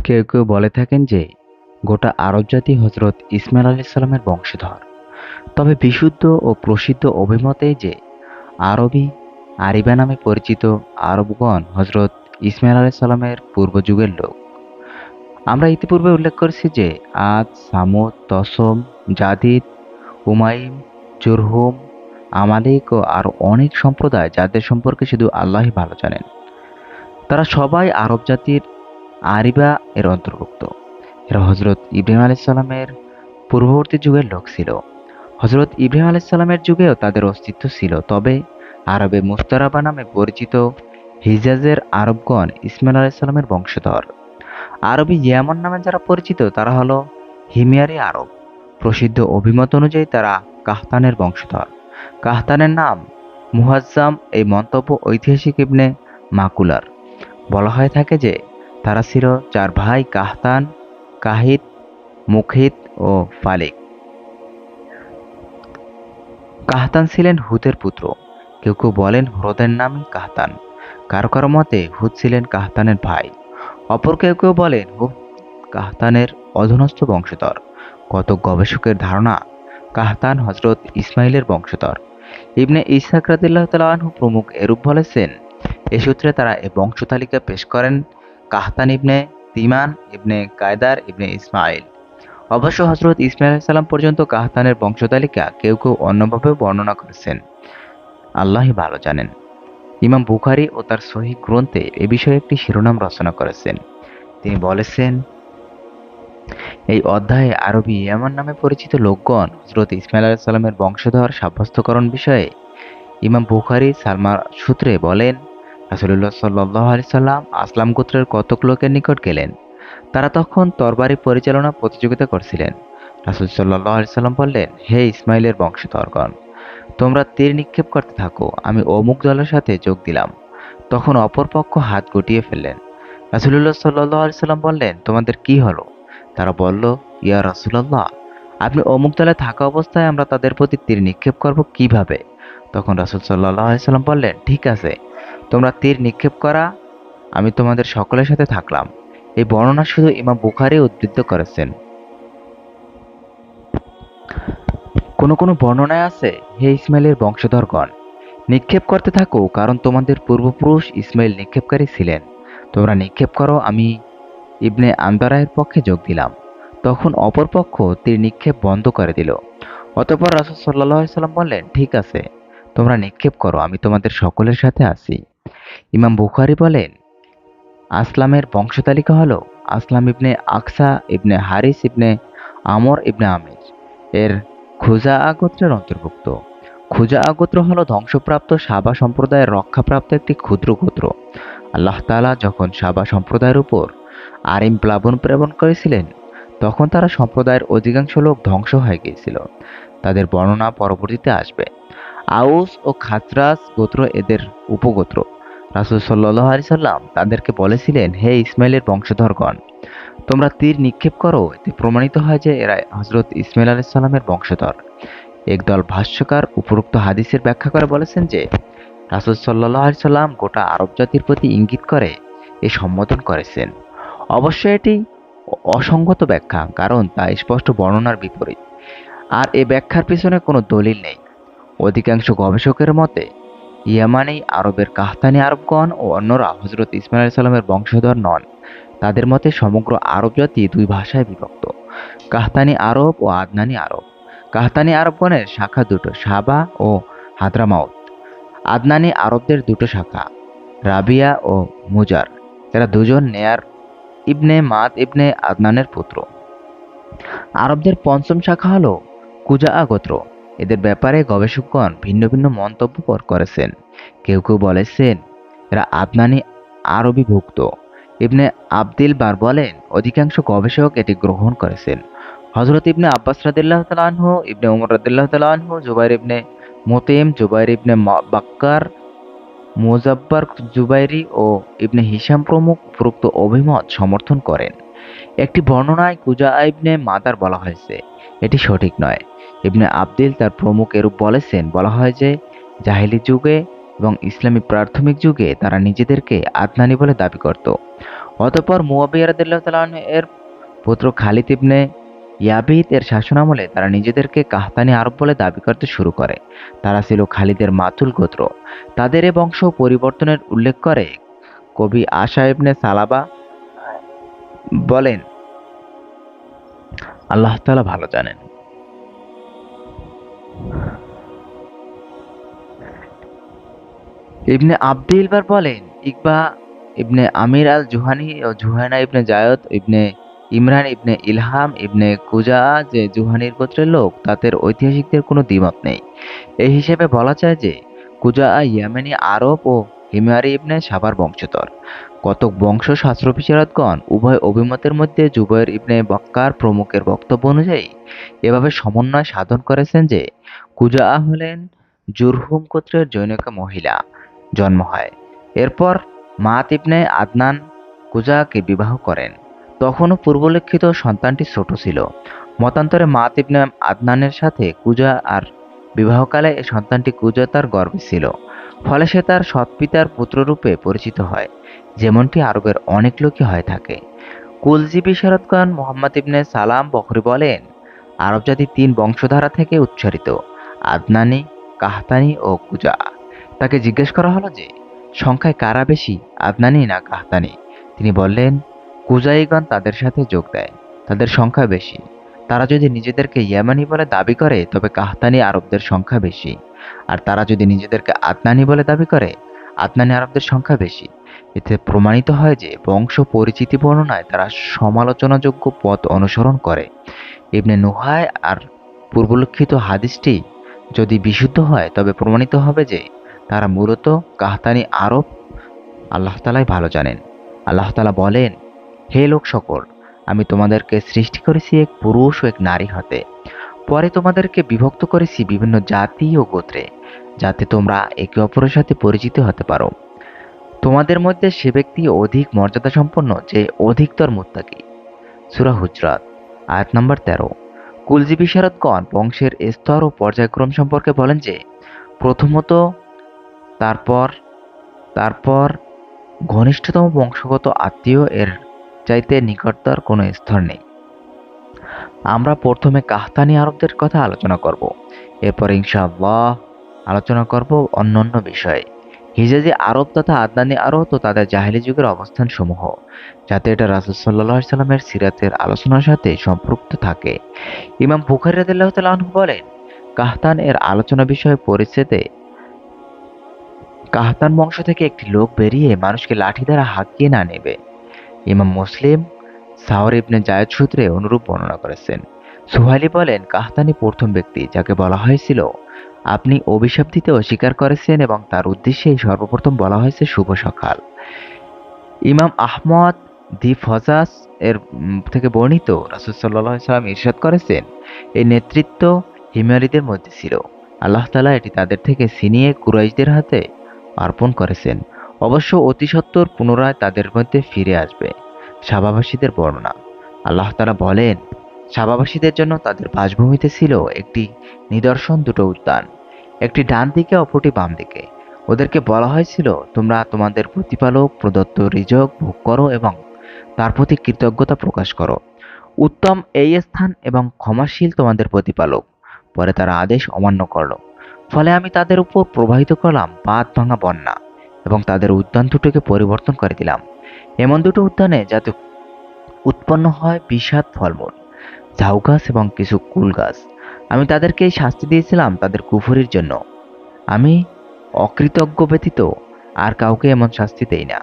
কেউ কেউ বলে থাকেন যে গোটা আরব জাতি হজরত ইসমাইল আলাইসাল্লামের বংশধর। তবে বিশুদ্ধ ও প্রসিদ্ধ অভিমতে যে আরিবা নামে পরিচিত আরবগণ হজরত ইসমাইল আলাইসাল্লামের পূর্ব যুগের লোক। আমরা ইতিপূর্বে উল্লেখ করেছি যে আদ, সামুদ, তসম, জাদিদ, উমাইম, জুরহুম, আমালিক ও আরো অনেক সম্প্রদায় যাদের সম্পর্কে শুধু আল্লাহই ভালো জানেন। তারা সবাই আরব জাতির আরিবা এর অন্তর্ভুক্ত। এরা হজরত ইব্রাহিম আলাইসাল্লামের পূর্ববর্তী যুগের লোক ছিল। হজরত ইব্রাহিম আলাইসাল্লামের যুগেও তাদের অস্তিত্ব ছিল, তবে আরবে মুস্তারাবা নামে পরিচিত হিজাজের আরবগণ ইসমাইল আলাইসাল্লামের বংশধর। আরবি ইয়ামান নামে যারা পরিচিত তারা হলো হিমিয়ারি আরব। প্রসিদ্ধ অভিমত অনুযায়ী তারা কাহতানের বংশধর। কাহতানের নাম মুহাজ্জাম। এই মন্তব্য ঐতিহাসিক ইবনে মাকুলার। বলা হয়ে থাকে যে তারা ছিল চার ভাই কাহতান, কাহিত, মুখিত ও ফালিক। কাহতান ছিলেন হুতের পুত্র। কেউ কেউ বলেন হ্রদের নামই কাহতান। কারো কারো মতে হুত ছিলেন কাহতানের ভাই। অপর কেউ কেউ বলেন হুত কাহতানের অধীনস্থ বংশধর। কতক গবেষকের ধারণা কাহতান হজরত ইসমাইলের বংশধর। ইবনে ইসহাক রাদিয়াল্লাহু তাআলা আনহু প্রমুখ এরূপ বলেছেন। এ সূত্রে তারা এ বংশ তালিকা পেশ করেন কাহতান ইবনে তিমান ইবনে কায়দার ইবনে ইসমাইল। অবশ্য হজরত ইসমাইল আলাইহিস সালাম পর্যন্ত কাহতানের বংশতালিকা কেউ কেউ অন্যভাবেও বর্ণনা করেছেন। আল্লাহই ভালো জানেন। ইমাম বুখারী ও তার সহিহ গ্রন্থে এ বিষয়ে একটি শিরোনাম রচনা করেছেন। তিনি বলেছেন, এই অধ্যায়ে আরবি ইয়ামান নামে পরিচিত লোকগণ হজরত ইসমাইল আলাইহিস সালামের বংশধর সাব্যস্তকরণ বিষয়ে ইমাম বুখারী সালমার সূত্রে বলেন, রাসূলুল্লাহ সাল্লাল্লাহু আলাইহি সাল্লাম আসলাম গোত্রের কতক লোকের নিকট গেলেন। তারা তখন তরবারি পরিচালনা প্রতিযোগিতা করছিলেন। রাসূল সাল্লাল্লাহু আলাইহি সাল্লাম বললেন, হে ইসমাইলের বংশধরগণ, তোমরা তীর নিক্ষেপ করতে থাকো, আমি অমুক দলের সাথে যোগ দিলাম। তখন অপর পক্ষ হাত গুটিয়ে ফেললেন। রাসূলুল্লাহ সাল্লাল্লাহু আলাইহি সাল্লাম বললেন, তোমাদের কি হলো? তারা বলল, ইয়া রাসূলুল্লাহ, আপনি অমুক দলে থাকা অবস্থায় আমরা তাদের প্রতি তীর নিক্ষেপ করব কিভাবে? তখন রাসূল সাল্লাল্লাহু আলাইহি সাল্লাম বললেন, ঠিক আছে, তোমরা তীর নিক্ষেপ করা, আমি তোমাদের সকলের সাথে থাকলাম। এই বর্ণনা শুধু ইমাম বুখারী উদ্ধৃত করেছেন। কোনো কোনো বর্ণনায় আছে, হে ইসমাইলের বংশধরগণ, নিক্ষেপ করতে থাকো, কারণ তোমাদের পূর্বপুরুষ ইসমাইল নিক্ষেপকারী ছিলেন। তোমরা নিক্ষেপ করো, আমি ইবনে আন্দারায়ের পক্ষে যোগ দিলাম। তখন অপর পক্ষ তীর নিক্ষেপ বন্ধ করে দিল। অতঃপর রাসূল সাল্লাল্লাহু আলাইহি সাল্লাম বললেন, ঠিক আছে, তোমরা নিক্ষেপ করো, আমি তোমাদের সকলের সাথে আছি। ইমাম বুখারী বলেন, আসলামের বংশতালিকা হলো আসলাম ইবনে আকসা ইবনে হারিস ইবনে আমর ইবনে আমির এর খুজাআ গোত্রের অন্তর্ভুক্ত। খুজাআ গোত্র হলো ধ্বংসপ্রাপ্ত সাবা সম্প্রদায়ের রক্ষাপ্রাপ্ত একটি ক্ষুদ্র গোত্র। আল্লাহ তাআলা যখন সাবা সম্প্রদায়ের উপর আরিম প্লাবন প্রেরণ করেছিলেন, তখন তারা সম্প্রদায়ের অধিকাংশ লোক ধ্বংস হয়ে গিয়েছিল। তাদের বর্ণনা পরবর্তীতে আসবে। আউস ও খাজরাজ গোত্র এদের উপগোত্র। রাসূল সাল্লাল্লাহু আলাইহি সাল্লাম তাদেরকে বলেছিলেন, হে ইসমাইলের বংশধরগণ, তোমরা তীর নিক্ষেপ করো। এতে প্রমাণিত হয় যে এরা হযরত ইসমাইল আলাইহিস সালামের বংশধর। একদল ভাষ্যকার উপরোক্ত হাদিসের ব্যাখ্যা করে বলেছেন যে রাসূল সাল্লাল্লাহু আলাইহি সাল্লাম গোটা আরব জাতির প্রতি ইঙ্গিত করে এ সম্বোধন করেছেন। অবশ্য এটি অসঙ্গত ব্যাখ্যা, কারণ তা স্পষ্ট বর্ণনার বিপরীত। আর এ ব্যাখ্যার পিছনে কোনো দলিল নেই। অধিকাংশ গবেষকের মতে ইয়ামানি আরবের কাহতানি আরবগণ ও অন্যরা হজরত ইসমাইল আলাইহিস সালামের বংশধর নন। তাদের মতে সমগ্র আরব জাতি দুই ভাষায় বিভক্ত, কাহতানি আরব ও আদনানি আরব। কাহতানি আরবগণের শাখা দুটো, সাবা ও হাদ্রামাউত। আদনানি আরবদের দুটো শাখা, রাবিয়া ও মুজার। এরা দুজন নেয়ার ইবনে মাদ ইবনে আদনানের পুত্র। আরবদের পঞ্চম শাখা হলো কুজাআ গোত্র। এদের ব্যাপারে গবেষকগণ ভিন্ন ভিন্ন মন্তব্য করেছেন। কেউ কেউ বলেছেন এরা আদনানি আরবিভুক্ত। ইবনে আবদিল বার বলেন, অধিকাংশ গবেষক এটি গ্রহণ করেছেন। হযরত ইবনে আব্বাস রাদিয়াল্লাহু তাআলা আনহু, ইবনে উমর রাদিয়াল্লাহু তাআলা আনহু, জুবাইর ইবনে মুতিম, জুবাইর ইবনে বাক্কার, মুজাব্বার জুবাইরি ও ইবনে হিশাম প্রমুখ উপরোক্ত অভিমত সমর্থন করেন। একটি বর্ণনায় কুজাআ ইবনে মাদার বলা হয়েছে, এটি সঠিক নয়। ইবনে আবদিল তার প্রমুখ এরূপ বলেছেন। বলা হয় যে জাহেলি যুগে এবং ইসলামী প্রাথমিক যুগে তারা নিজেদেরকে আদনানি বলে দাবি করত। অতঃপর মুয়াবিয়া রাদিয়াল্লাহু তাআলা আনহু এর পুত্র খালিদ ইবনে ইয়াবিদ এর শাসনামলে তারা নিজেদেরকে কাহতানি আরব বলে দাবি করতে শুরু করে। তারা ছিল খালিদের মাতুল গোত্র। তাদের এ বংশ পরিবর্তনের উল্লেখ করে কবি আশা ইবনে সালাবা বলেন, আল্লাহ তাআলা ভালো জানেন। ইবনে আব্দিল বার বলেন, ইকবা ইবনে আমির আল জুহানি ও জুহানা ইবনে জায়দ ইবনে ইমরান ইবনে ইলহাম ইবনে কুজা যে জুহানির গোত্রের লোক, তাদের ঐতিহাসিকদের কোনো দ্বিমত নেই। এই হিসেবে বলা যায় যে কুজা ইয়েমেনি আরব ও হিমারি ইবনে সাবার বংশধর। কতক বংশ শাস্ত্র বিশারদগণ উভয় অভিমতের মধ্যে জুবাইর ইবনে বক্কার প্রমুখের বক্তব্য অনুযায়ী এভাবে সমন্বয় সাধন করেছেন যে কুজা হলেন জুরহুম গোত্রের জনৈকা মহিলা জন্ম হয়। এরপর মাত ইবনে আদনান কুজাকে বিবাহ করেন। তখনও পূর্বলিখিত সন্তানটি ছোট ছিল। মতান্তরে মাত ইবনে আদনানের সাথে কুজা আর বিবাহকালে এই সন্তানটি কুজা তার গর্ভে ছিল। ফলে সে তার সৎপিতার পুত্ররূপে পরিচিত হয়, যেমনটি আরবের অনেক লোকই হয়ে থাকে। কুলজীবী শারদগণ মোহাম্মদ ইবনে সালাম বখরি বলেন, আরব জাতি তিন বংশধারা থেকে উচ্চারিত: আদনানি, কাহতানি ও কুজা। তাকে জিজ্ঞেস করা হলো যে সংখ্যায় কারা বেশি, আদনানি না কাহতানি? তিনি বললেন, কুজাইগণ তাদের সাথে যোগ দেয়, তাদের সংখ্যা বেশি। তারা যদি নিজেদেরকে ইয়ামানি বলে দাবি করে তবে কাহতানি আরবদের সংখ্যা বেশি, আর তারা যদি নিজেদেরকে আদনানি বলে দাবি করে আদনানি আরবদের সংখ্যা বেশি। এতে প্রমাণিত হয় যে বংশ পরিচিতি বর্ণনায় তারা সমালোচনাযোগ্য পথ অনুসরণ করে। ইবনে নুহায় আর পূর্বলিখিত হাদিসটি যদি বিশুদ্ধ হয় তবে প্রমাণিত হবে যে তারা মূলত কাহতানি আরব। আল্লাহ তাআলাই ভালো জানেন। আল্লাহ তাআলা বলেন, হে লোক সকল, আমি তোমাদেরকে সৃষ্টি করেছি এক পুরুষ ও এক নারী হতে। পরে তোমাদেরকে বিভক্ত করেছি বিভিন্ন জাতি ও গোত্রে, যাতে তোমরা একে অপরের সাথে পরিচিত হতে পারো। তোমাদের মধ্যে সে ব্যক্তি অধিক মর্যাদা সম্পন্ন যে অধিকতর মুত্তাকী। সূরা হুজরাত আয়াত নম্বর 13। কুলজি বিশারদগণ বংশের স্তর ও পর্যায়ক্রম সম্পর্কে বলেন যে প্রথমত, তারপর তারপর ঘনিষ্ঠতম বংশগত আত্মীয় এর চাইতে নিকটতর কোনো স্তর নেই। আমরা প্রথমে কাহতানি আরবদের কথা আলোচনা করব, এরপর ইনশাআল্লাহ আলোচনা করব অন্যান্য বিষয়ে। হিজাজি আরব তথা আদনানি আরব তো তাদের জাহেলি যুগের অবস্থান সমূহ, যাতে এটা রাসূল সাল্লাল্লাহু আলাইহি সাল্লামের সিরাতের আলোচনার সাথে সম্পৃক্ত থাকে। ইমাম বুখারী রাদিয়াল্লাহু তাআলা আনহু বলেন, কাহতান এর আলোচনা বিষয়ে পরিচ্ছেদে কাহতান বংশ থেকে একটি লোক বেরিয়ে মানুষকে লাঠি দ্বারা হাঁকিয়ে না নেবে। ইমাম মুসলিম সাওর ইবনে জায়েদ সূত্রে অনুরূপ বর্ণনা করেছেন। সুহাইলি বলেন, কাহতানি প্রথম ব্যক্তি যাকে বলা হয়েছিল, আপনি অভিশাপ দিতে অস্বীকার করেছেন এবং তার উদ্দেশ্যেই সর্বপ্রথম বলা হয়েছে শুভ সকাল। ইমাম আহমদ দি ফজাস এর থেকে বর্ণিত, রাসূল সাল্লাল্লাহু আলাইহি সাল্লাম ইরশাদ করেছেন, এই নেতৃত্ব হিমায়রিদের মধ্যে ছিল। আল্লাহ তাআলা এটি তাদের থেকে ছিনিয়ে কুরাইশদের হাতে অর্পণ করেছেন। অবশ্য অতি সত্বর পুনরায় তাদের মধ্যে ফিরে আসবে। সাবাবাসীদের বর্ণনা। আল্লাহ তাআলা বলেন, সাবাবাসীদের জন্য তাদের বাসভূমিতে ছিল একটি নিদর্শন, দুটো উদ্যান, একটি ডান দিকে অপরটি বাম দিকে। ওদেরকে বলা হয়েছিল, তোমরা তোমাদের প্রতিপালক প্রদত্ত রিজক ভোগ করো এবং তার প্রতি কৃতজ্ঞতা প্রকাশ করো। উত্তম এই স্থান এবং ক্ষমাশীল তোমাদের প্রতিপালক। পরে তারা আদেশ অমান্য করল। ফলে আমি তাদের উপর প্রবাহিত করলাম বাঁধ ভাঙা বন্যা এবং তাদের উদ্যান দুটোকে পরিবর্তন করে দিলাম এমন দুটো উদ্যানে, যাতে উৎপন্ন হয় বিষাদ ফলমূল, ঝাউ গাছ এবং কিছু কুল গাছ। আমি তাদেরকে এই শাস্তি দিয়েছিলাম তাদের কুফরির জন্য। আমি অকৃতজ্ঞ ব্যতীত আর কাউকে এমন শাস্তি দেই না।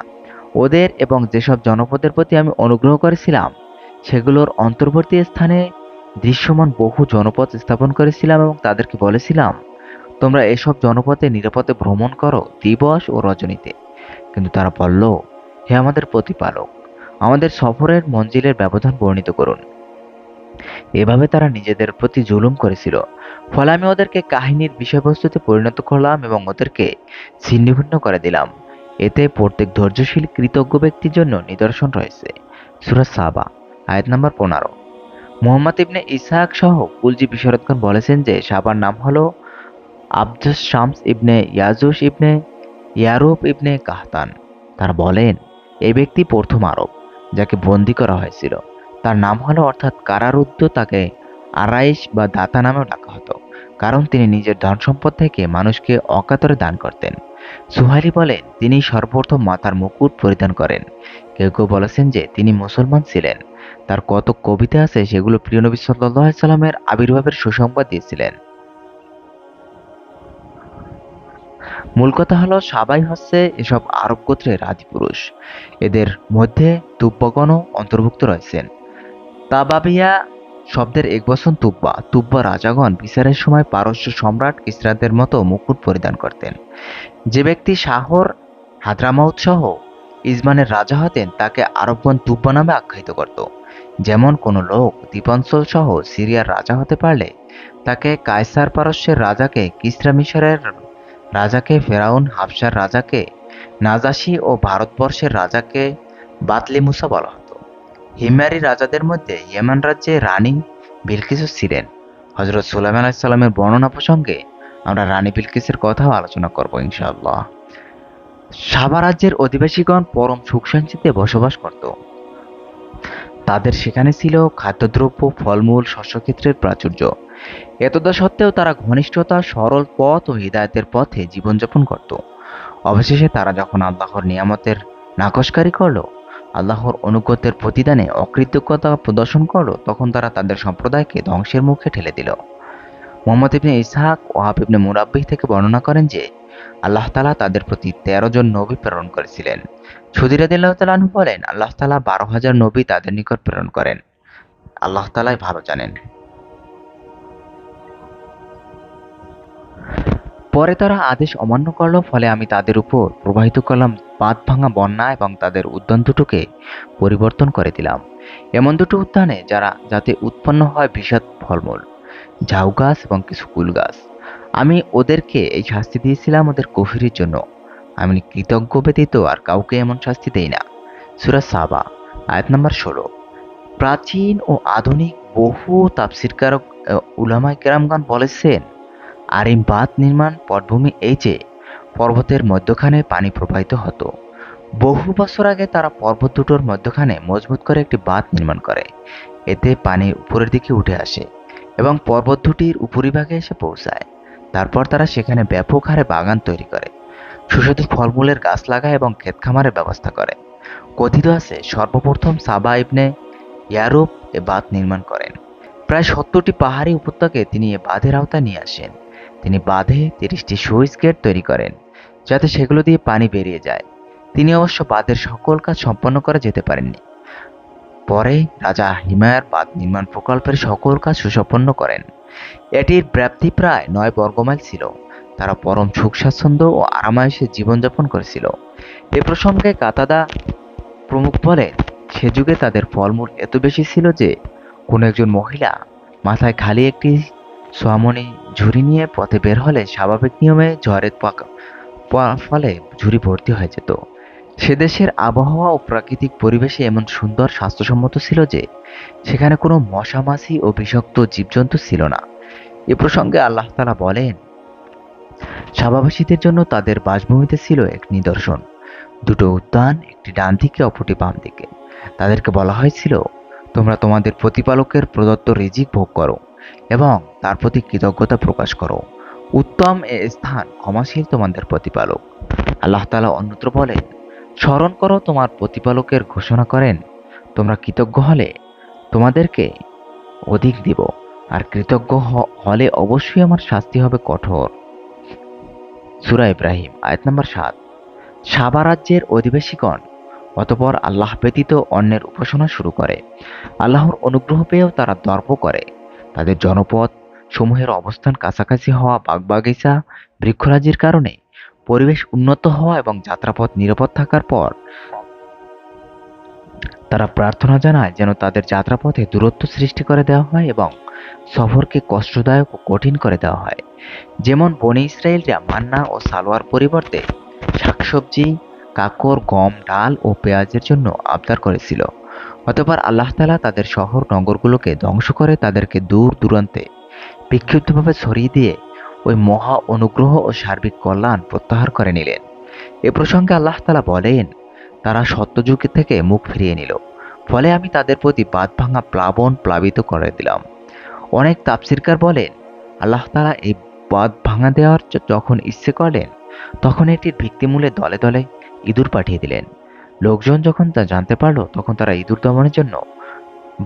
ওদের এবং যেসব জনপদের প্রতি আমি অনুগ্রহ করেছিলাম সেগুলোর অন্তর্বর্তী স্থানে দৃশ্যমান বহু জনপদ স্থাপন করেছিলাম এবং তাদেরকে বলেছিলাম, তোমরা এসব জনপদে নিরাপদে ভ্রমণ করো দিবস ও রজনীতে। কিন্তু তারা বলল, হে আমাদের প্রতিপালক, আমাদের সফরের মঞ্জিলের ব্যবধান বর্ণিত করুন। এভাবে তারা নিজেদের প্রতি জুলুম করেছিল। ফলে আমি ওদেরকে কাহিনীর বিষয়বস্তুতে পরিণত করলাম এবং ওদেরকে ছিন্নভিন্ন করে দিলাম। এতে প্রত্যেক ধৈর্যশীল কৃতজ্ঞ ব্যক্তির জন্য নিদর্শন রয়েছে। সূরা সাবা আয়াত নম্বর 15। মুহাম্মদ ইবনে ইসহাক সহ কুলজি বিশারদগণ বলেছেন যে সাবার নাম হলো আবদুস শামস ইবনে ইয়াজুস ইবনে ইয়ারুব ইবনে কাহতান। তারা বলেন, এই ব্যক্তি প্রথম আরব। যাকে বন্দী করা হয়েছিল। তার নাম হলো অর্থাৎ কারারুদ্ধ, তাকে আরাইশ বা দাতা নামেও ডাকা হতো, কারণ তিনি নিজের ধন সম্পদ থেকে মানুষকে অকাতরে দান করতেন। সুহাইলি বলেন তিনি সর্বপ্রথম মাথার মুকুট পরিধান করেন। কেউ কেউ বলেছেন যে তিনি মুসলমান ছিলেন। তার কত কবিতা আছে সেগুলো প্রিয় নবী সাল্লাল্লাহু আলাইহি সাল্লামের আবির্ভাবের সুসংবাদ দিয়েছিলেন। মূল কথা হলো সাবাই হচ্ছে এসব আরব গোত্রের আদিপুরুষ। এদের মধ্যে তুব্বগণও অন্তর্ভুক্ত রয়েছেন। তাবাবিয়া শব্দের একবচন তুব্বা। তুব্বা রাজাগণ বিচারের সময় পারস্য সম্রাট কিসরাদের মতো মুকুট পরিধান করতেন। যে ব্যক্তি শাহর, হাদ্রামাউত সহ ইজমানের রাজা হতেন তাকে আরবগণ তুব্বা নামে আখ্যায়িত করত। যেমন কোনো লোক দ্বীপাঞ্চল সহ সিরিয়ার রাজা হতে পারলে তাকে কায়সার পারস্যের রাজাকে, কিসরা মিশরের রাজাকে, ফেরাউন হাবশার রাজাকে, নাজাশি ও ভারতবর্ষের রাজাকে বাতলিমুসা বলা হতো। হিমায়রি রাজাদের মধ্যে ইয়েমেন রাজ্যে রানী বিলকিসও ছিলেন। হযরত সুলাইমান আলাইহিস সালামের বর্ণনা প্রসঙ্গে আমরা রানী বিলকিসের কথাও আলোচনা করব ইনশাআল্লাহ। সাবা রাজ্যের অধিবাসীগণ পরম সুখ শান্তিতে বসবাস করত। তাদের সেখানে ছিল খাদ্যদ্রব্য, ফলমূল, শস্যক্ষেত্রের প্রাচুর্য। এতদা সত্ত্বেও তারা ঘনিষ্ঠতা, সরল পথ ও হিদায়াতের পথে জীবনযাপন করত। অবশেষে তারা যখন আল্লাহর নিয়ামতের নাকশকারী করলো, আল্লাহর অনুগত্যের প্রতিদানে অকৃতজ্ঞতা প্রদর্শন করলো, তখন তারা তাদের সম্প্রদায়কে ধ্বংসের মুখে ঠেলে দিল। মুহাম্মদ ইবনে ইসহাক ওয়াহাব ইবনে মুরাব্বিহ থেকে বর্ণনা করেন যে আল্লাহ তাআলা তাদের প্রতি 13 জন নবী প্রেরণ করেছিলেন। সুদী রাদিয়াল্লাহু তাআলা আনহু বলেন আল্লাহ তাআলা 12,000 নবী তাদের নিকট প্রেরণ করেন। আল্লাহ তাআলাই ভালো জানেন। পরে তারা আদেশ অমান্য করল, ফলে আমি তাদের উপর প্রবাহিত করলাম বাঁধ ভাঙা বন্যা এবং তাদের উদ্যান দুটোকে পরিবর্তন করে দিলাম এমন দুটো উদ্যানে যাতে উৎপন্ন হয় বিষাদ ফলমূল, ঝাউ গাছ এবং কিছু কুল গাছ। আমি ওদেরকে এই শাস্তি দিয়েছিলাম ওদের কুফরির জন্য। আমি কৃতজ্ঞ ব্যতীত আর কাউকে এমন শাস্তি দেই না। সূরা সাবা আয়াত নাম্বার 16। প্রাচীন ও আধুনিক বহু তাফসীরকারক উলামায়ে কেরামগণ বলেছেন আরিম বাঁধ নির্মাণ পটভূমি এই যে পর্বতের মধ্যখানে পানি প্রবাহিত হতো। বহু বছর আগে তারা পর্বত দুটোর মধ্যখানে মজবুত করে একটি বাঁধ নির্মাণ করে। এতে পানি উপরের দিকে উঠে আসে এবং পর্বত দুটির উপরিভাগে এসে পৌঁছায়। তারপর তারা সেখানে ব্যাপক হারে বাগান তৈরি করে, সুস্বাদু ফলমূলের গাছ লাগায় এবং ক্ষেত খামারের ব্যবস্থা করে। কথিত আছে সর্বপ্রথম সাবা ইবনে ইয়ারুব এ বাঁধ নির্মাণ করেন। প্রায় 70টি পাহাড়ি উপত্যকে তিনি এ বাঁধের আওতায় নিয়ে আসেন। তিনি বাঁধে 30টি সুইচ গেট তৈরি করেন যাতে সেগুলো দিয়ে পানি বেরিয়ে যায়। তিনি অবশ্য বাঁধের সকল কাজ সম্পন্ন করে যেতে পারেননি। পরে রাজা হিমায়র বাঁধ নির্মাণ প্রকল্পের সকল কাজ সুসম্পন্ন করেন। এটির ব্যাপ্তি প্রায় 9 বর্গমাইল ছিল। তারা পরম সুখ স্বাচ্ছন্দ্য ও আরামায়েশে জীবনযাপন করেছিল। এ প্রসঙ্গে কাতাদা প্রমুখ বলেন সে যুগে তাদের ফলমূল এত বেশি ছিল যে কোনো একজন মহিলা মাথায় খালি একটি সোয়ামনি ঝুড়ি নিয়ে পথে বের হলে স্বাভাবিক নিয়মে ঝড়ের ফলে ঝুড়ি ভর্তি হয়ে যেত। সে দেশের আবহাওয়া ও প্রাকৃতিক পরিবেশে এমন সুন্দর স্বাস্থ্যসম্মত ছিল যে সেখানে কোনো মশা মাছি ও বিষাক্ত জীবজন্তু ছিল না। এ প্রসঙ্গে আল্লাহ তাআলা বলেন সাবাবাসীদের জন্য তাদের বাসভূমিতে ছিল এক নিদর্শন, দুটো উদ্যান, একটি ডান দিকে অপরটি বাম দিকে। তাদেরকে বলা হয়েছিল তোমরা তোমাদের প্রতিপালকের প্রদত্ত রিজিক ভোগ করো এবং তার প্রতি কৃতজ্ঞতা প্রকাশ করো। উত্তম এ স্থান ক্ষমাশীল তোমাদের প্রতিপালক। আল্লাহ তাআলা অন্যত্র বলেন স্মরণ করো তোমার প্রতিপালকের ঘোষণা করেন তোমরা কৃতজ্ঞ হলে তোমাদেরকে অধিক দিব, আর কৃতজ্ঞ হলে অবশ্যই আমার শাস্তি হবে কঠোর। সূরা ইব্রাহিম আয়াত নাম্বার 7। সাবা রাজ্যের অধিবাসীগণ অতঃপর আল্লাহ ব্যতীত অন্যের উপাসনা শুরু করে। আল্লাহর অনুগ্রহ পেয়েও তারা দর্প করে। তাদের জনপদ সমূহের অবস্থান কাছাকাছি হওয়া, বাগবাগিচা, বৃক্ষরাজির কারণে পরিবেশ উন্নত হওয়া এবং যাত্রাপথ নিরাপদ থাকার পর তারা প্রার্থনা জানায় যেন তাদের যাত্রাপথে দূরত্ব সৃষ্টি করে দেওয়া হয় এবং সফরকে কষ্টদায়ক ও কঠিন করে দেওয়া হয়। যেমন বনী ইসরায়েলরা মান্না ও সালোয়ার পরিবর্তে শাকসবজি, কাকড়, গম, ডাল ও পেঁয়াজের জন্য আবদার করেছিল। অতঃপর আল্লাহ তাআলা তাদের শহর নগরগুলোকে ধ্বংস করে তাদেরকে দূর দূরান্তে বিক্ষিপ্তভাবে ছড়িয়ে দিয়ে ওই মহা অনুগ্রহ ও সার্বিক কল্যাণ প্রত্যাহার করে নিলেন। এ প্রসঙ্গে আল্লাহ তাআলা বলেন তারা সত্যযুগ থেকে মুখ ফিরিয়ে নিল। ফলে আমি তাদের প্রতি বাঁধ ভাঙা প্লাবন প্লাবিত করে দিলাম। অনেক তাফসীরকার বলেন, আল্লাহ তাআলা এই বাঁধ ভাঙা দেওয়ার যখন ইচ্ছে করলেন, তখন এটির ভিত্তিমূলে দলে দলে ইঁদুর পাঠিয়ে দিলেন। লোকজন যখন তা জানতে পারলো, তখন তারা ইঁদুর দমনের জন্য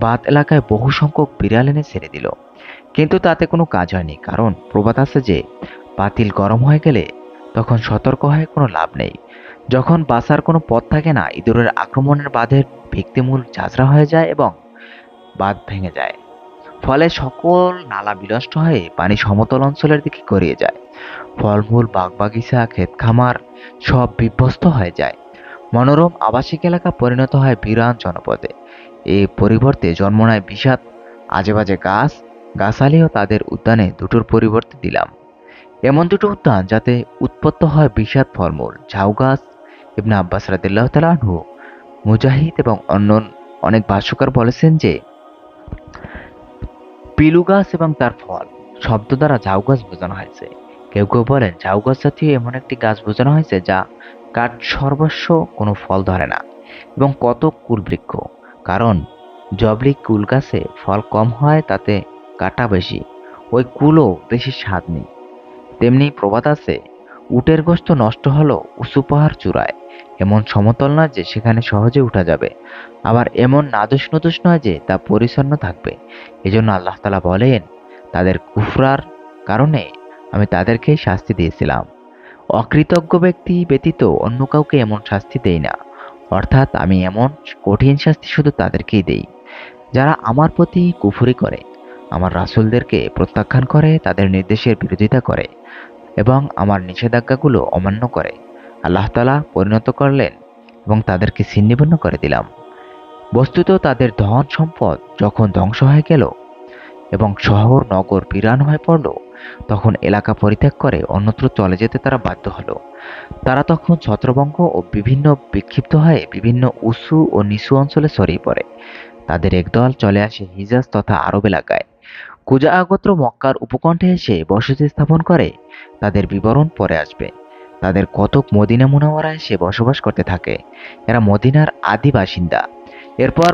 বাঁধ এলাকায় বহু সংখ্যক বিড়াল এনে ছেড়ে দিল। কিন্তু তাতে কোনো কাজ হয়নি, কারণ প্রবাদ আছে যে পাতিল গরম হয়ে গেলে তখন সতর্ক হয়ে কোনো লাভ নেই। যখন বাঁচার কোনো পথ থাকে না, ইঁদুরের আক্রমণের বাঁধের ভিত্তিমূল ঝাঁঝরা হয়ে যায় এবং বাঁধ ভেঙে যায়। ফলে সকল নালা বিনষ্ট হয়ে পানি সমতল অঞ্চলের দিকে গড়িয়ে যায়। ফলমূল, বাগবাগিচা, ক্ষেত খামার সব বিধ্বস্ত হয়ে যায়। মনোরম আবাসিক এলাকা পরিণত হয় বিরান জনপদে। এই পরিবর্তে জন্ম নেয় বিষাদ আজেবাজে গাছ গাছালি ও তাদের উদ্যানে দুটোর পরিবর্তে দিলাম এমন দুটো উদ্যান যাতে উৎপন্ন হয় বিষাদ ফলমূল, ঝাউ গাছ। ইবনে আব্বাস রাদিয়াল্লাহু তাআলা আনহু, মুজাহিদ এবং অন্য অনেক ভাষ্যকার বলেছেন যে পিলু গাছ এবং তার ফল শব্দ দ্বারা ঝাউ গাছ বোঝানো হয়েছে। কেউ কেউ বলেন ঝাউ গাছ জাতীয় এমন একটি গাছ বোঝানো হয়েছে যা কাঠ সর্বস্ব, কোনো ফল ধরে না এবং কত কুল বৃক্ষ। কারণ জবলি কুল গাছে ফল কম হয়, তাতে কাটা বেশি, ওই কুলও বেশি স্বাদ নেই। তেমনি প্রবাদ আছে, উটের গোশত নষ্ট হলো উঁচু পাহাড় চূড়ায়, এমন সমতল নয় যে সেখানে সহজে উঠা যাবে, আবার এমন নাদুস নুদুস নয় যে তা পরিচ্ছন্ন থাকবে। এজন্য আল্লাহ তাআলা বলেন, তাদের কুফরার কারণে আমি তাদেরকে শাস্তি দিয়েছিলাম। অকৃতজ্ঞ ব্যক্তি ব্যতীত অন্য কাউকে এমন শাস্তি দেই না। অর্থাৎ আমি এমন কঠিন শাস্তি শুধু তাদেরকেই দেই যারা আমার প্রতি কুফরি করে, আমার রাসূলদেরকে প্রত্যাখ্যান করে, তাদের নির্দেশের বিরোধিতা করে এবং আমার নিষেধাজ্ঞাগুলো অমান্য করে। আল্লাহ তাআলা পরিণত করলেন এবং তাদেরকে ছিন্নভিন্ন করে দিলাম। বস্তুত তাদের ধন সম্পদ যখন ধ্বংস হয়ে গেল এবং শহর নগর বিরান হয়ে পড়ল, তখন এলাকা পরিত্যাগ করে অন্যত্র চলে যেতে তারা বাধ্য হলো। তারা তখন ছত্রভঙ্গ ও বিভিন্ন বিক্ষিপ্ত হয়ে বিভিন্ন উঁচু ও নিচু অঞ্চলে ছড়িয়ে পড়ে। তাদের একদল চলে আসে হিজাজ তথা আরব এলাকায়। কুজা গোত্র মক্কার উপকণ্ঠে এসে বসতি স্থাপন করে। তাদের বিবরণ পরে আসবে। তাদের কতক মদিনা মুনাওয়ারায় এসে বসবাস করতে থাকে। এরা মদিনার আদি বাসিন্দা। এরপর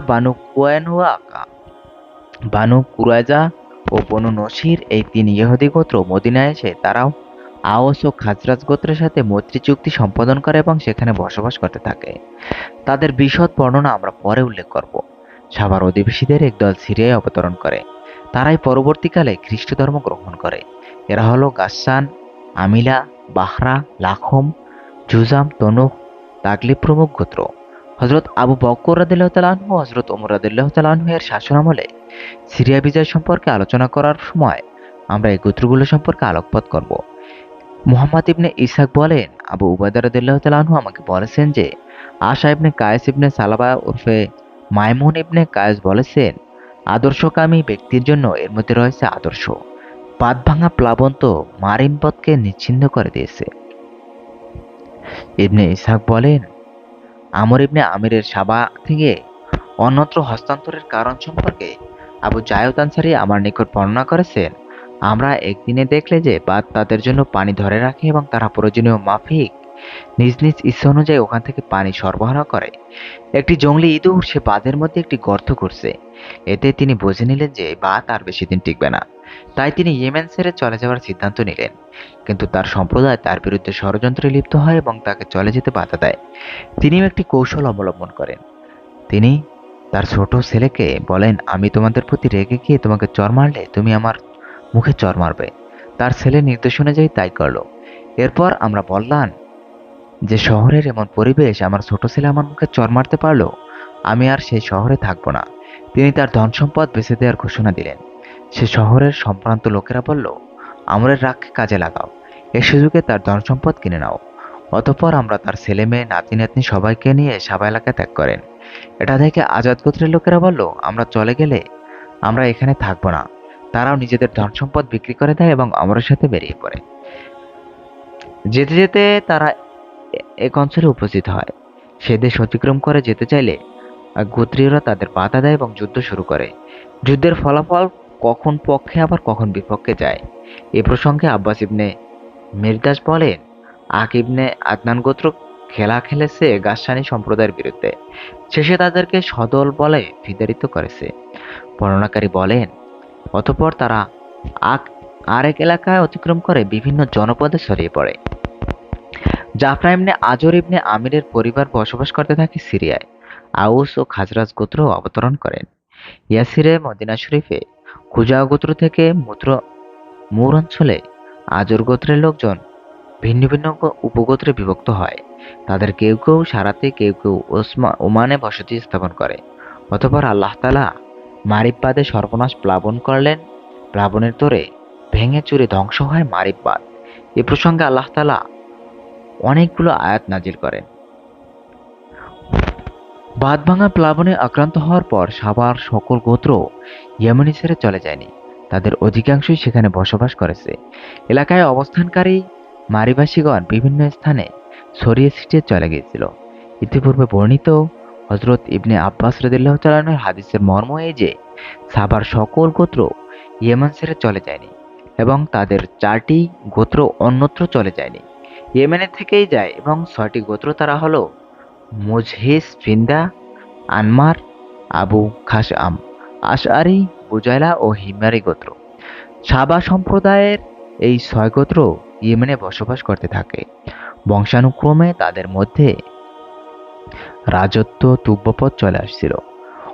বানু কুরাইজা ও বনু নসির, এই তিন ইহুদি গোত্র মদিনায় এসে তারাও আওস ও খাজরাজ গোত্রের সাথে মৈত্রী চুক্তি সম্পাদন করে এবং সেখানে বসবাস করতে থাকে। তাদের বিশদ বর্ণনা আমরা পরে উল্লেখ করব। সাবার অধিবাসীদের একদল সিরিয়ায় অবতরণ করে। তারাই পরবর্তীকালে খ্রিস্ট ধর্ম গ্রহণ করে। এরা হলো গাসসান, আমিলা, বাহরা, লাখম, জুজাম, তনুখ, তাগলিব প্রমুখ গোত্র। হজরত আবু বকর রাদিয়াল্লাহু তাআলা আনহু, হজরত ওমর রাদিয়াল্লাহু তাআলা আনহু এর শাসনামলে সিরিয়া বিজয় সম্পর্কে আলোচনা করার সময় আমরা এই গোত্রগুলো সম্পর্কে আলোকপাত করব। মুহাম্মদ ইবনে ইসহাক বলেন, আবু উবায়দা রাদিয়াল্লাহু তাআলা আনহু আমাকে বলেছেন যে আশা ইবনে কায়েস ইবনে সালাবা উরফে মাইমুন ইবনে কায়েস বলেছেন, আদর্শকামী ব্যক্তির জন্য এর মধ্যে রয়েছে আদর্শ। বাঁধ ভাঙা প্লাবন তো মারিম পথকে নিচ্ছিন্ন করে দিয়েছে। ইবনে ইসহাক বলেন, আমর ইবনে আমিরের সাবা থেকে অন্যত্র হস্তান্তরের কারণ সম্পর্কে আবু জায়দ আনসারী আমার নিকট বর্ণনা করেছেন, আমরা একদিনে দেখলে যে বাদ তাদের জন্য পানি ধরে রাখে এবং তারা প্রয়োজনীয় মাফিক নিজ নিজ ইচ্ছা অনুযায়ী ওখান থেকে পানি সরবরাহ করে। একটি জংলি ইঁদুর সে বাঁধের মধ্যে একটি গর্ত করছে। এতে তিনি বুঝে নিলেন যে বাঁধ আর বেশি দিন টিকবে না। তাই তিনি ইয়েমেন ছেড়ে চলে যাওয়ার সিদ্ধান্ত নিলেন। কিন্তু তার সম্প্রদায় তার বিরুদ্ধে ষড়যন্ত্রে লিপ্ত হয় এবং তাকে চলে যেতে বাধা দেয়। তিনিও একটি কৌশল অবলম্বন করেন। তিনি তার ছোট ছেলেকে বলেন, আমি তোমাদের প্রতি রেগে গিয়ে তোমাকে চর মারলে তুমি আমার মুখে চর মারবে। তার ছেলে নির্দেশ অনুযায়ী তাই করলো। এরপর আমরা বললাম যে শহরের এমন পরিবেশ, আমার ছোট ছেলে আমার মুখে চর মারতে পারলো, আমি আর সেই শহরে থাকবো না। তিনি তার ধন সম্পদ বেঁচে দেওয়ার ঘোষণা দিলেন। সে শহরের সম্ভ্রান্ত লোকেরা বলল, আমরের রাগকে কাজে লাগাও, এ সুযোগে তার ধন সম্পদ কিনে নাও। অতঃপর আমরা তার ছেলে মেয়ে নাতি নাতনি সবাইকে নিয়ে সাবা এলাকা ত্যাগ করেন। এটা দেখে আজাদ গোত্রের লোকেরা বলল, আমরা চলে গেলে আমরা এখানে থাকবো না। তারাও নিজেদের ধন সম্পদ বিক্রি করে দেয় এবং আমরের সাথে বেরিয়ে পড়ে। যেতে যেতে তারা এক অঞ্চলে উপস্থিত হয়। সে দেশ অতিক্রম করে যেতে চাইলে গোত্রীয়রা তাদের বাধা দেয় এবং যুদ্ধ শুরু করে। যুদ্ধের ফলাফল কখন পক্ষে আবার কখন বিপক্ষে যায়। এ প্রসঙ্গে আব্বাস ইবনে মিরদাস বলেন, আক ইবনে আদনান গোত্র খেলা খেলেছে গাসসানী সম্প্রদায়ের বিরুদ্ধে। শেষে তাদেরকে সদল বলে বিতাড়িত করেছে। বর্ণনাকারী বলেন, অতঃপর তারা আক- আরেক এলাকায় অতিক্রম করে বিভিন্ন জনপদে ছড়িয়ে পড়ে। জাফরা ইবনে আজর ইবনে আমিরের পরিবার বসবাস করতে থাকে সিরিয়ায়। আউস ও খাজরাজ গোত্র অবতরণ করেন ইয়াসিরে, মদিনা শরীফে। খুজা গোত্র থেকে মুর অঞ্চলে আজর গোত্রের লোকজন ভিন্ন ভিন্ন উপগোত্রে বিভক্ত হয়। তাদের কেউ কেউ সারাতে, কেউ কেউ ওমানে বসতি স্থাপন করে। অতঃপর আল্লাহ তাআলা মারিব সর্বনাশ প্লাবন করলেন। প্লাবনের তোরে ভেঙে চুরে ধ্বংস হয় মারিব বাঁধ। এ প্রসঙ্গে আল্লাহ তাআলা অনেকগুলো আয়াত নাজিল করেন। বাঁধ ভাঙা প্লাবনে আক্রান্ত হওয়ার পর সাবার সকল গোত্র ইয়েমেনি ছেড়ে চলে যায়নি। তাদের অধিকাংশই সেখানে বসবাস করেছে। এলাকায় অবস্থানকারী মারিবাসীগণ বিভিন্ন স্থানে ছড়িয়ে ছিটিয়ে চলে গিয়েছিল। ইতিপূর্বে বর্ণিত হযরত ইবনে আব্বাস রাদিয়াল্লাহু তাআলা আনহুর হাদিসের মর্ম এই যে, সাবার সকল গোত্র ইয়েমেন ছেড়ে চলে যায়নি এবং তাদের 4টি গোত্র অন্যত্র চলে যায়নি, ইয়েমেনে থেকেই যায় এবং 6টি গোত্র তারা হলো মুজহিস, ফিন্দা, আনমার, আবু খাসআম, আশআরি, বুজাইলা ও হিমারি গোত্র। সাবা সম্প্রদায়ের এই 6 গোত্র ইয়েমেনে বসবাস করতে থাকে। বংশানুক্রমে তাদের মধ্যে রাজত্ব তুব্যপদ চলে আসছিল।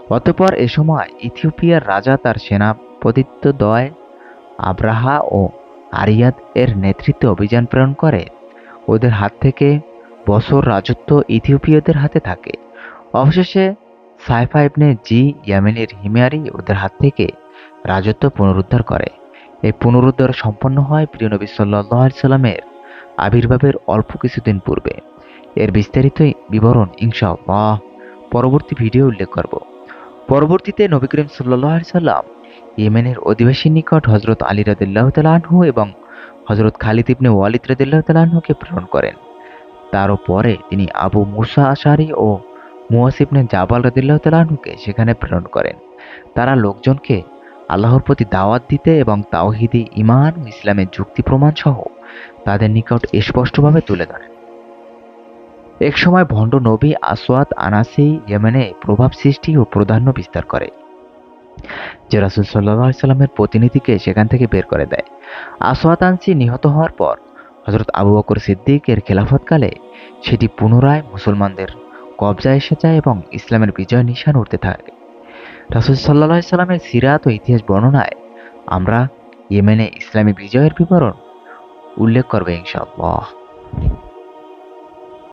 অতঃপর এ সময় ইথিওপিয়ার রাজা তার সেনাপতিত্বদ্বয় আব্রাহা ও আরিয়াদ এর নেতৃত্বে অভিযান প্রেরণ করে। ওদের হাত থেকে বছর রাজত্ব ইথিওপীয়দের হাতে থাকে। অবশেষে সাইফা ইবনে ইয়ামেনের হিময়ারি ওদের হাত থেকে রাজত্ব পুনরুদ্ধার করে। এই পুনরুদ্ধার সম্পন্ন হয় প্রিয় নবী সাল্লাল্লাহু আলাইহি সাল্লামের আবির্ভাবের অল্প কিছুদিন পূর্বে। এর বিস্তারিত বিবরণ ইনশাআল্লাহ পরবর্তী ভিডিও উল্লেখ করব। পরবর্তীতে নবী করিম সাল্লাল্লাহু আলাইহি সাল্লাম ইয়েমেনের অধিবাসীর নিকট হযরত আলী রাদিয়াল্লাহু তাআলা আনহু এবং হযরত খালিদ ইবনে ওয়ালিদ রাদিয়াল্লাহু তাআলা আনহুকে প্রেরণ করেন। তারও পরে তিনি আবু মুসা আশআরী ও মুয়াজ ইবনে জাবাল রাদিয়াল্লাহু তাআলা আনহুকে সেখানে প্রেরণ করেন। তারা লোকজনকে আল্লাহর প্রতি দাওয়াত দিতে এবং তাওহীদে ঈমান ও ইসলামের যুক্তি প্রমাণ সহ তাদের নিকট স্পষ্টভাবে তুলে ধরেন। একসময় ভণ্ড নবী আসওয়াদ আনাসি ইয়েমেনে প্রভাব সৃষ্টি ও প্রাধান্য বিস্তার করে, যে রাসূল সাল্লাল্লাহু আলাইহি সাল্লামের প্রতিনিধিকে সেখান থেকে বের করে দেয়। আসওয়াদ আনসি নিহত হওয়ার পর হযরত আবু বকর সিদ্দিক এর খেলাফতকালে সেটি পুনরায় মুসলমানদের কবজায় এসে যায় এবং ইসলামের বিজয় নিশান উঠতে থাকে। রাসূল সাল্লাল্লাহু আলাইহি সাল্লামের সিরাত ও ইতিহাস বর্ণনায় আমরা ইয়েমেনে ইসলামী বিজয়ের বিবরণ উল্লেখ করব ইনশাআল্লাহ।